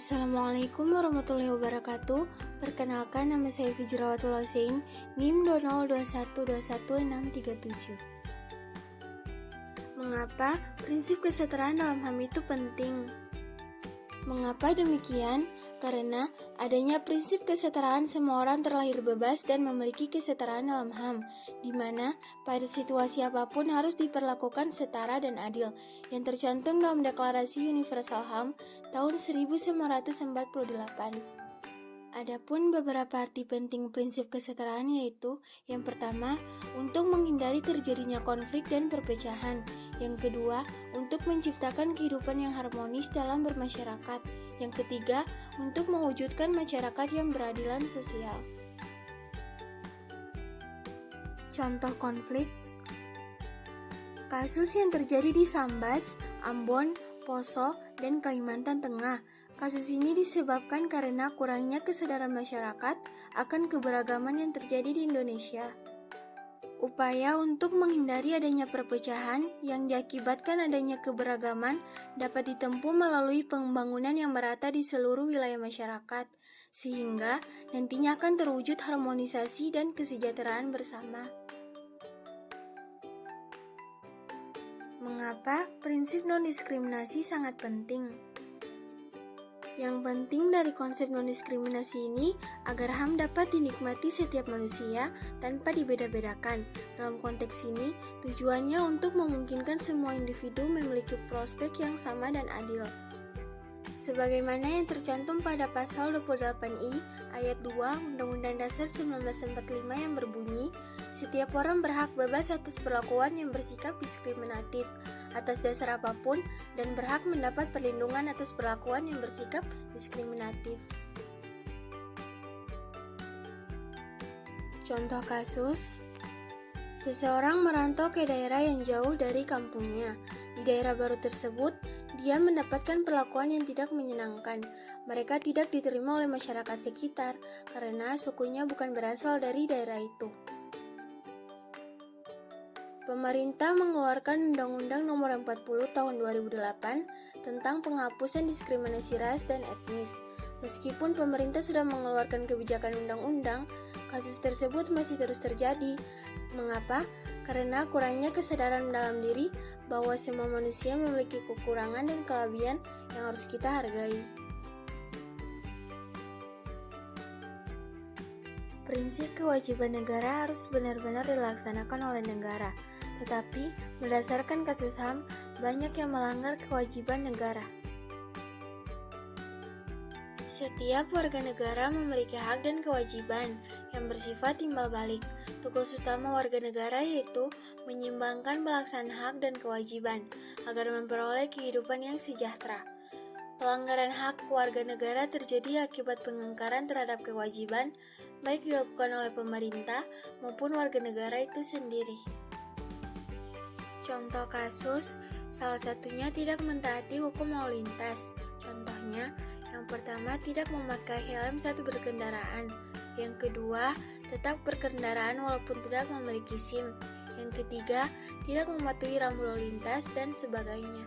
Assalamualaikum warahmatullahi wabarakatuh. Perkenalkan, nama saya Fijrawatul Hussein, NIM 202121637. Mengapa prinsip kesetaraan dalam HAM itu penting? Mengapa demikian? Karena adanya prinsip kesetaraan, semua orang terlahir bebas dan memiliki kesetaraan dalam HAM, di mana pada situasi apapun harus diperlakukan setara dan adil, yang tercantum dalam Deklarasi Universal HAM tahun 1948. Adapun beberapa arti penting prinsip kesetaraan yaitu: yang pertama, untuk menghindari terjadinya konflik dan perpecahan; yang kedua, untuk menciptakan kehidupan yang harmonis dalam bermasyarakat; yang ketiga, untuk mewujudkan masyarakat yang beradilan sosial. Contoh konflik: kasus yang terjadi di Sambas, Ambon, Poso, dan Kalimantan Tengah. Kasus ini disebabkan karena kurangnya kesadaran masyarakat akan keberagaman yang terjadi di Indonesia. Upaya untuk menghindari adanya perpecahan yang diakibatkan adanya keberagaman dapat ditempuh melalui pembangunan yang merata di seluruh wilayah masyarakat, sehingga nantinya akan terwujud harmonisasi dan kesejahteraan bersama. Mengapa prinsip non-diskriminasi sangat penting? Yang penting dari konsep non-diskriminasi ini agar HAM dapat dinikmati setiap manusia tanpa dibeda-bedakan. Dalam konteks ini, tujuannya untuk memungkinkan semua individu memiliki prospek yang sama dan adil. Sebagaimana yang tercantum pada pasal 28I ayat 2 Undang-Undang Dasar 1945 yang berbunyi, setiap orang berhak bebas atas perlakuan yang bersikap diskriminatif atas dasar apapun dan berhak mendapat perlindungan atas perlakuan yang bersikap diskriminatif. Contoh kasus: seseorang merantau ke daerah yang jauh dari kampungnya. Di daerah baru tersebut, dia mendapatkan perlakuan yang tidak menyenangkan. Mereka tidak diterima oleh masyarakat sekitar karena sukunya bukan berasal dari daerah itu. Pemerintah mengeluarkan Undang-Undang Nomor 40 Tahun 2008 tentang penghapusan diskriminasi ras dan etnis. Meskipun pemerintah sudah mengeluarkan kebijakan undang-undang, kasus tersebut masih terus terjadi. Mengapa? Karena kurangnya kesadaran dalam diri bahwa semua manusia memiliki kekurangan dan kelebihan yang harus kita hargai. Prinsip kewajiban negara harus benar-benar dilaksanakan oleh negara, tetapi berdasarkan kasus HAM, banyak yang melanggar kewajiban negara. Setiap warga negara memiliki hak dan kewajiban yang bersifat timbal balik. Tugas utama warga negara yaitu menyeimbangkan pelaksanaan hak dan kewajiban agar memperoleh kehidupan yang sejahtera. Pelanggaran hak warga negara terjadi akibat pengingkaran terhadap kewajiban, baik dilakukan oleh pemerintah maupun warga negara itu sendiri. Contoh kasus, salah satunya tidak mentaati hukum lalu lintas. Contohnya, yang pertama tidak memakai helm saat berkendaraan. Yang kedua, tetap berkendaraan walaupun tidak memiliki SIM. Yang ketiga, tidak mematuhi rambu lalu lintas dan sebagainya.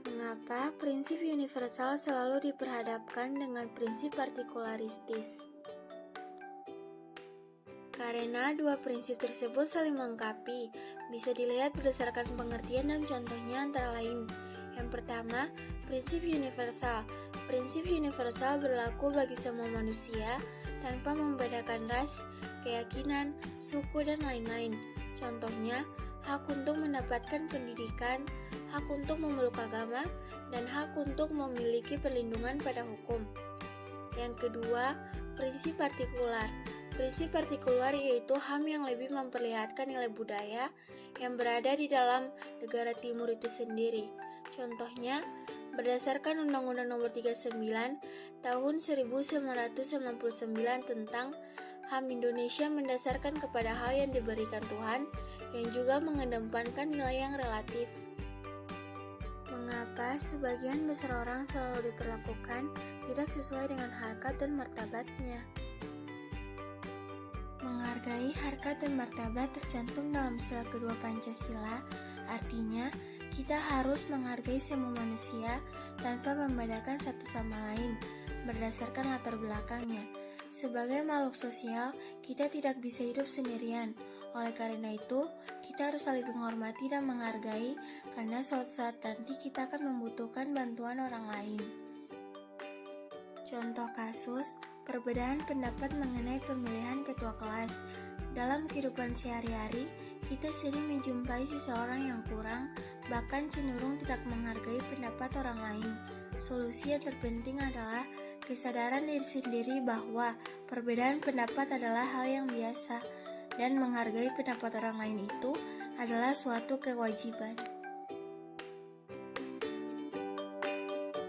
Mengapa prinsip universal selalu diperhadapkan dengan prinsip partikularistis? Karena dua prinsip tersebut saling melengkapi, bisa dilihat berdasarkan pengertian dan contohnya antara lain. Yang pertama, prinsip universal. Prinsip universal berlaku bagi semua manusia tanpa membedakan ras, keyakinan, suku, dan lain-lain. Contohnya, hak untuk mendapatkan pendidikan, hak untuk memeluk agama, dan hak untuk memiliki perlindungan pada hukum. Yang kedua, prinsip partikular. Prinsip partikular yaitu HAM yang lebih memperlihatkan nilai budaya yang berada di dalam negara timur itu sendiri. Contohnya, berdasarkan Undang-Undang Nomor 39 Tahun 1999 tentang HAM, Indonesia mendasarkan kepada hal yang diberikan Tuhan yang juga mengedepankan nilai yang relatif. Mengapa sebagian besar orang selalu diperlakukan tidak sesuai dengan harkat dan martabatnya? Menghargai harkat dan martabat tercantum dalam sila kedua Pancasila, artinya Kita harus menghargai semua manusia tanpa membedakan satu sama lain berdasarkan latar belakangnya. Sebagai makhluk sosial, kita tidak bisa hidup sendirian. Oleh karena itu, kita harus saling menghormati dan menghargai karena suatu saat nanti kita akan membutuhkan bantuan orang lain. Contoh kasus, perbedaan pendapat mengenai pemilihan ketua kelas. Dalam kehidupan sehari-hari, kita sering menjumpai seseorang yang kurang, bahkan cenderung tidak menghargai pendapat orang lain. Solusi yang terpenting adalah kesadaran diri sendiri bahwa perbedaan pendapat adalah hal yang biasa, dan menghargai pendapat orang lain itu adalah suatu kewajiban.